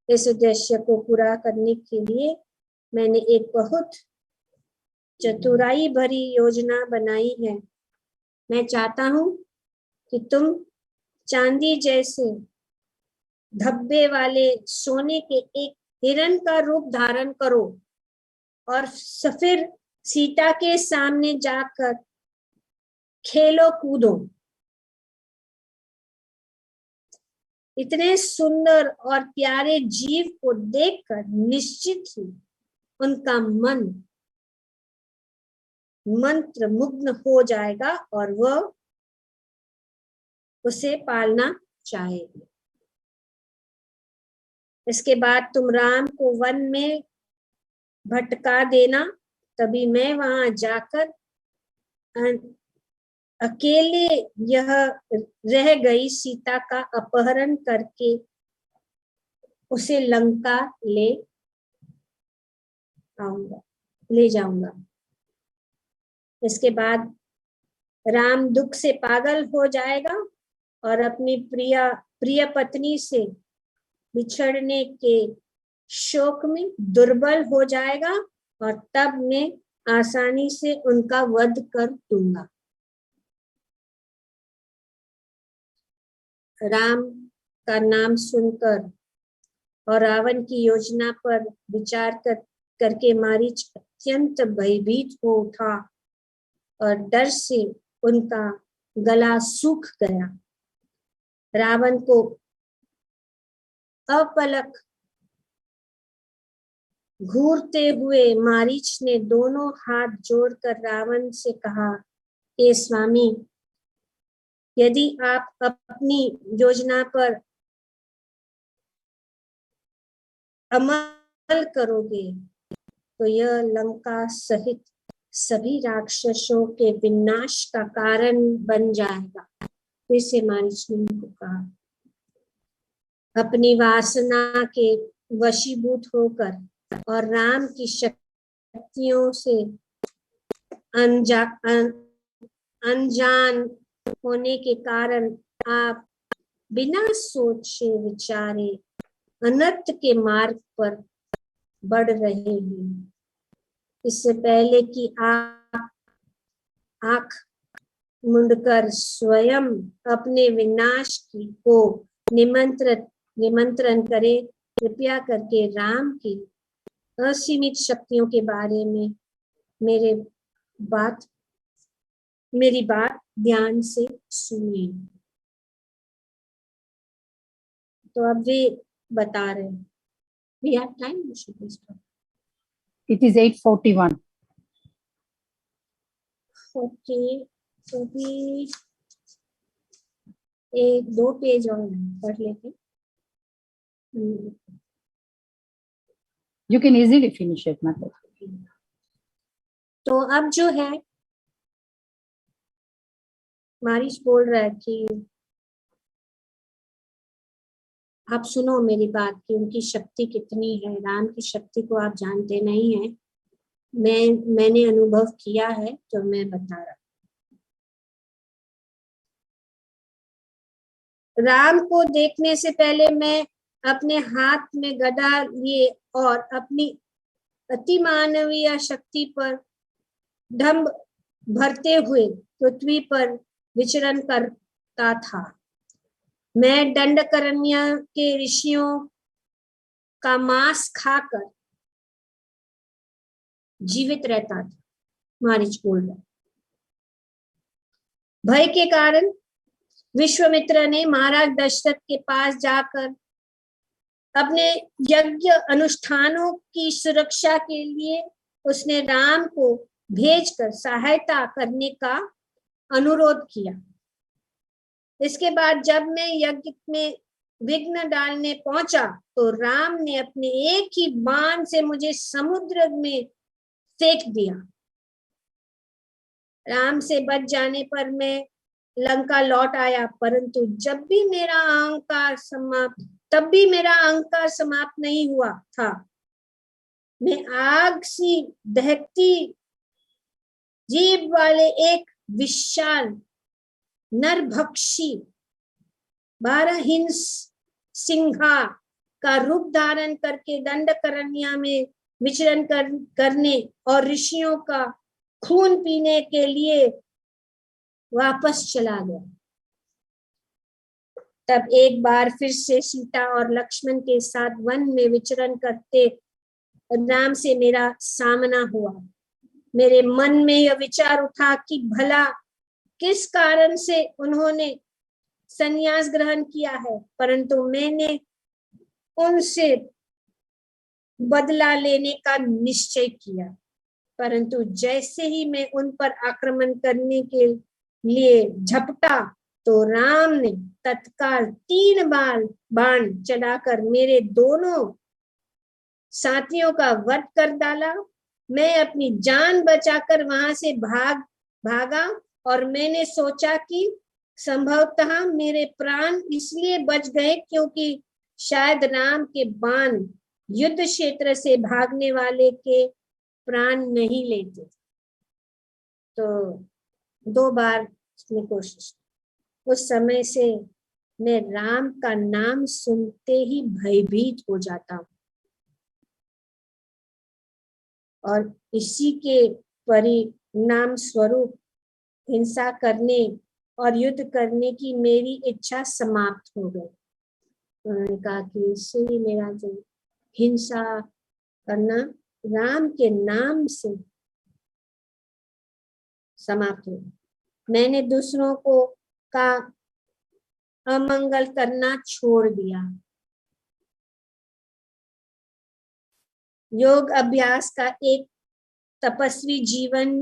Speaker 1: इस उद्देश्य को पूरा करने के लिए मैंने एक बहुत चतुराई भरी योजना बनाई है। मैं चाहता हूँ कि तुम चांदी जैसे धब्बे वाले सोने के एक हिरण का रूप धारण करो और फिर सीता के सामने जाकर खेलो कूदो। इतने सुंदर और प्यारे जीव को देखकर निश्चित ही उनका मन मंत्र मुग्ध हो जाएगा और वह उसे पालना चाहेगी। इसके बाद तुम राम को वन में भटका देना, तभी मैं वहां जाकर अकेले यह रह गई सीता का अपहरण करके उसे लंका ले जाऊंगा। इसके बाद राम दुख से पागल हो जाएगा और अपनी प्रिय पत्नी से बिछड़ने के शोक में दुर्बल हो जाएगा और तब मैं आसानी से उनका वध कर दूंगा। राम का नाम सुनकर और रावण की योजना पर विचार करके मारीच अत्यंत भयभीत हो उठा और डर से उनका गला सूख गया। रावण को अपलक घूरते हुए मारीच ने दोनों हाथ जोड़कर रावण से कहा, हे स्वामी, यदि आप अपनी योजना पर अमल करोगे तो यह लंका सहित सभी राक्षसों के विनाश का कारण बन जाएगा। फिर से मारीच ने उनको कहा, अपनी वासना के वशीभूत होकर और राम की शक्तियों से अनजान होने के कारण आप बिना सोचे विचारे अनर्थ के मार्ग पर बढ़ रहे हैं। इससे पहले कि आप आंख मुंडकर स्वयं अपने विनाश की को निमंत्रण करें, कृपया करके राम की असीमित शक्तियों के बारे में मेरी बात ध्यान से सुनिए। तो अब वे बता रहे हैं, we have time,
Speaker 2: it is 8:41.
Speaker 1: Okay, तो भी 1-2 पेज और पढ़ लेते।
Speaker 2: You can easily finish it, मतलब।
Speaker 1: तो अब जो है मारिश बोल रहा है कि आप सुनो मेरी बात कि उनकी शक्ति कितनी है। राम की शक्ति को आप जानते नहीं हैं, मैंने अनुभव किया है तो मैं बता रहा हूं। राम को देखने से पहले मैं अपने हाथ में गदा लिए और अपनी अतिमानवीय शक्ति पर दंभ भरते हुए पृथ्वी पर विचरण करता था। मैं दंडकारण्य के ऋषियों का मांस खाकर जीवित रहता था। मारीच बोल रहा, भय के कारण विश्वामित्र ने महाराज दशरथ के पास जाकर अपने यज्ञ अनुष्ठानों की सुरक्षा के लिए उसने राम को भेजकर सहायता करने का अनुरोध किया। इसके बाद जब मैं यज्ञ में विघ्न डालने पहुंचा तो राम ने अपने एक ही बाण से मुझे समुद्र में फेंक दिया। राम से बच जाने पर मैं लंका लौट आया, परंतु तब भी मेरा अहंकार समाप्त नहीं हुआ था। मैं आग सी दहकती जीभ वाले एक विशाल नरभक्षी 12 हिंस सिंहा का रूप धारण करके दंडकारण्य में विचरण करने और ऋषियों का खून पीने के लिए वापस चला गया। तब एक बार फिर से सीता और लक्ष्मण के साथ वन में विचरण करते राम से मेरा सामना हुआ। मेरे मन में यह विचार उठा कि भला किस कारण से उन्होंने संन्यास ग्रहण किया है, परंतु मैंने उनसे बदला लेने का निश्चय किया। परंतु जैसे ही मैं उन पर आक्रमण करने के लिए झपटा तो राम ने तत्काल 3 बाण चलाकर मेरे दोनों साथियों का वध कर डाला। मैं अपनी जान बचाकर वहां से भागा और मैंने सोचा कि संभवतः मेरे प्राण इसलिए बच गए क्योंकि शायद राम के बाण युद्ध क्षेत्र से भागने वाले के प्राण नहीं लेते। तो 2 बार उसने कोशिश। उस समय से मैं राम का नाम सुनते ही भयभीत हो जाता हूँ और इसी के परिणाम स्वरूप हिंसा करने और युद्ध करने की मेरी इच्छा समाप्त हो गई। उन्होंने कहा कि इससे ही मेरा जो हिंसा करना राम के नाम से समाप्त हो। मैंने दूसरों का अमंगल करना छोड़ दिया। योग अभ्यास का एक तपस्वी जीवन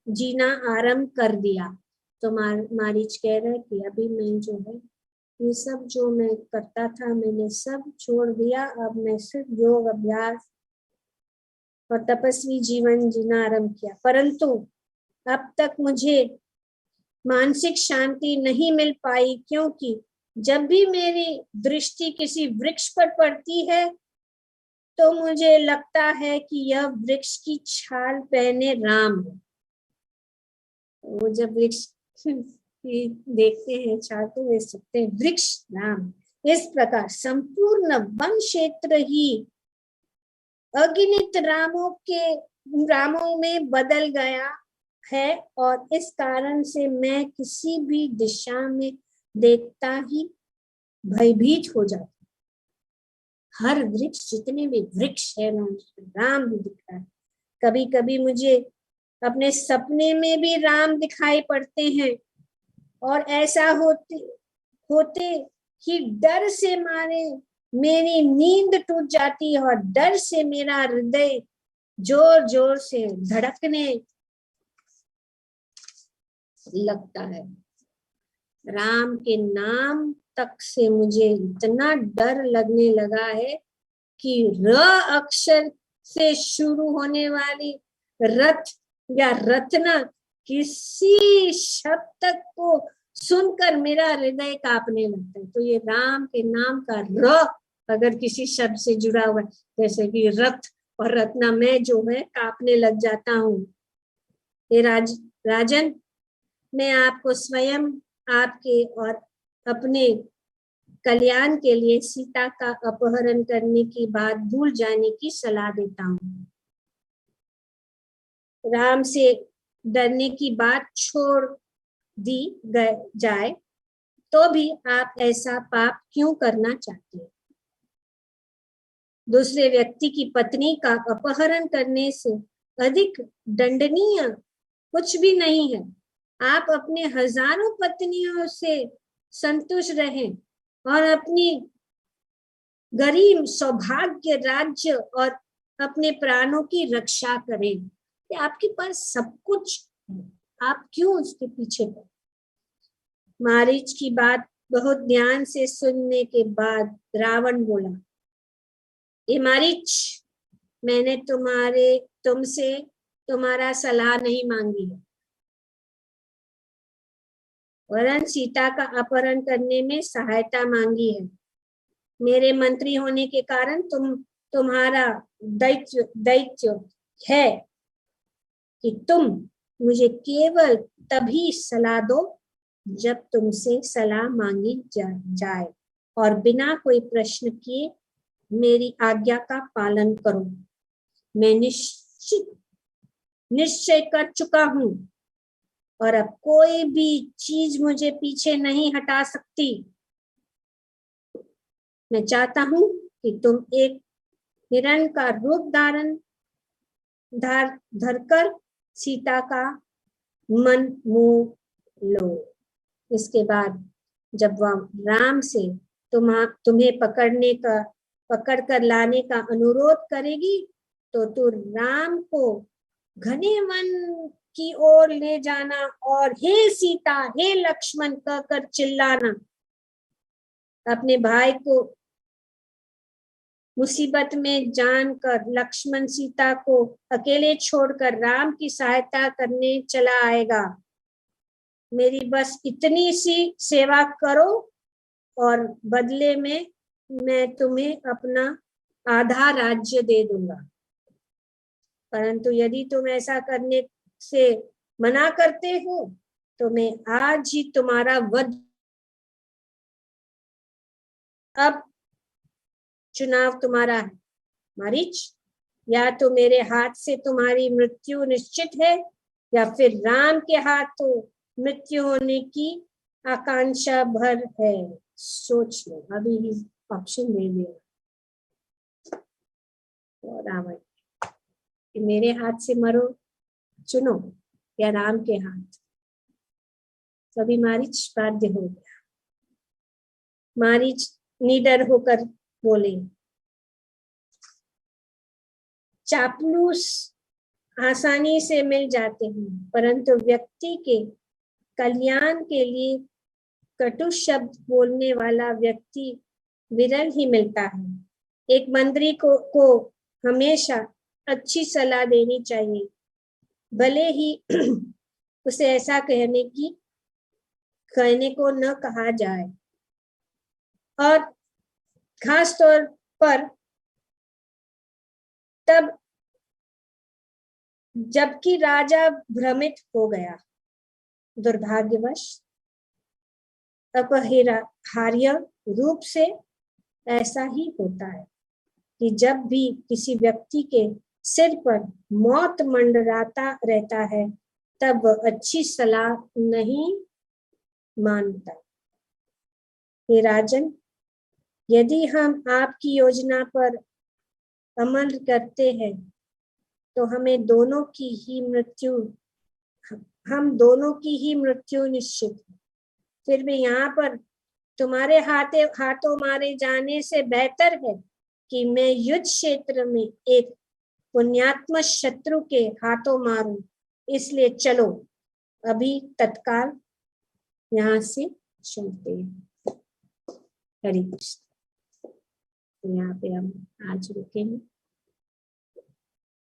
Speaker 1: जीना आरंभ कर दिया। तो मारीच कह रहे कि अभी मैं जो है ये सब जो मैं करता था मैंने सब छोड़ दिया। अब मैं सिर्फ योग अभ्यास और तपस्वी जीवन जीना आरंभ किया, परंतु अब तक मुझे मानसिक शांति नहीं मिल पाई, क्योंकि जब भी मेरी दृष्टि किसी वृक्ष पर पड़ती है तो मुझे लगता है कि यह वृक्ष की छाल पहने राम है। वो जब वृक्ष कि देखते हैं चारों में सकते वृक्ष राम इस प्रकार संपूर्ण वन क्षेत्र ही अगिनित रामों में बदल गया है और इस कारण से मैं किसी भी दिशा में देखता ही भयभीत हो जाता। हर वृक्ष जितने भी वृक्ष है राम भी दिख रहा है। कभी कभी मुझे अपने सपने में भी राम दिखाई पड़ते हैं और ऐसा होते ही डर से मारे मेरी नींद टूट जाती है और डर से मेरा हृदय जोर जोर से धड़कने लगता है। राम के नाम तक से मुझे इतना डर लगने लगा है कि र अक्षर से शुरू होने वाली रथ या रत्ना किसी शब्द को सुनकर मेरा हृदय कांपने लगता है। तो ये राम के नाम का र अगर किसी शब्द से जुड़ा हुआ है, जैसे कि रथ और रत्ना, मैं जो है कांपने लग जाता हूँ। ये राजन, मैं आपको स्वयं आपके और अपने कल्याण के लिए सीता का अपहरण करने की बात भूल जाने की सलाह देता हूँ। राम से डरने की बात छोड़ दी जाए तो भी आप ऐसा पाप क्यों करना चाहते हैं? दूसरे व्यक्ति की पत्नी का अपहरण करने से अधिक दंडनीय कुछ भी नहीं है। आप अपने हजारों पत्नियों से संतुष्ट रहें और अपनी गरीब सौभाग्य राज्य और अपने प्राणों की रक्षा करें। कि आपके पास सब कुछ है, आप क्यों उसके पीछे पड़े? मारीच की बात बहुत ध्यान से सुनने के बाद रावण बोला, ये मारीच, मैंने तुमसे तुम्हारा सलाह नहीं मांगी है, वरन सीता का अपहरण करने में सहायता मांगी है। मेरे मंत्री होने के कारण तुम्हारा दायित्व है कि तुम मुझे केवल तभी सलाह दो जब तुमसे सलाह मांगी जाए और बिना कोई प्रश्न किए मेरी आज्ञा का पालन करो। मैं निश्चय कर चुका हूं और अब कोई भी चीज मुझे पीछे नहीं हटा सकती। मैं चाहता हूं कि तुम एक हिरण का रूप धरकर सीता का मन मोह लो। इसके बाद जब वह राम से तुम्हें पकड़ कर लाने का अनुरोध करेगी तो तू राम को घने वन की ओर ले जाना और हे सीता, हे लक्ष्मण कहकर चिल्लाना। अपने भाई को मुसीबत में जानकर लक्ष्मण सीता को अकेले छोड़कर राम की सहायता करने चला आएगा। मेरी बस इतनी सी सेवा करो और बदले में मैं तुम्हें अपना आधा राज्य दे दूंगा। परंतु यदि तुम ऐसा करने से मना करते हो तो मैं आज ही तुम्हारा वध। अब चुनाव तुम्हारा है मारीच, या तो मेरे हाथ से तुम्हारी मृत्यु निश्चित है या फिर राम के हाथों मृत्यु होने की आकांक्षा भर है। सोच लो, अभी ही ऑप्शन दे दिया रावण कि मेरे हाथ से मरो, चुनो, या राम के हाथ। तभी मारीच बाध्य हो गया। मारीच निडर होकर बोले, चापलूस आसानी से मिल जाते हैं परंतु व्यक्ति के कल्याण के लिए कटु शब्द बोलने वाला व्यक्ति विरल ही मिलता है। एक मंत्री को हमेशा अच्छी सलाह देनी चाहिए, भले ही उसे ऐसा कहने को न कहा जाए, और खास तौर पर तब जबकि राजा भ्रमित हो गया। दुर्भाग्यवश अपरिहार्य रूप से ऐसा ही होता है कि जब भी किसी व्यक्ति के सिर पर मौत मंडराता रहता है तब वह अच्छी सलाह नहीं मानता। हे राजन, यदि हम आपकी योजना पर अमल करते हैं तो हम दोनों की ही मृत्यु निश्चित है। फिर भी यहाँ पर तुम्हारे हाथों मारे जाने से बेहतर है कि मैं युद्ध क्षेत्र में एक पुण्यात्म शत्रु के हाथों मारूं। इसलिए चलो अभी तत्काल यहाँ से चलते हैं। हरि कृष्ण। यहाँ पे हम आज रुकेंगे।